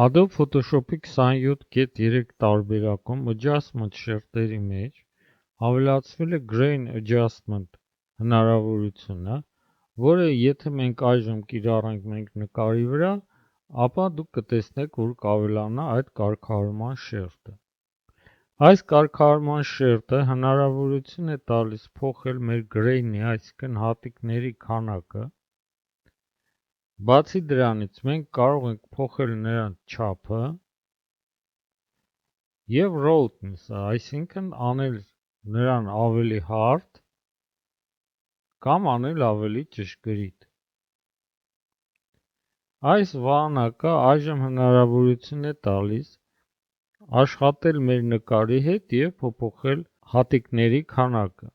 Adobe Photoshop-ի 27.3 տարբերակում Adjustment շերտերի մեջ ավելացվել է Grain Adjustment հնարավորությունը, որը եթե մենք այժմ կիրառենք մենք նկարի վրա, ապա դուք կտեսնեք, որ կավելանա այդ կարգավորման շերտը։ Այս կարգավորման շերտը հնարավորություն է տալիս փոխել մեր grain-ի, այսինքն հատիկների քանակը։ Բացի դրանից մենք կարող ենք փոխել նրանց չափը և roughness-ը, այսինքն անել նրան ավելի հարթ կամ անել ավելի ճշգրիտ։ Այս վահանակը այժմ հնարավորություն է տալիս աշխատել մեր նկարի հետ և փոփոխել հատիկների քանակը։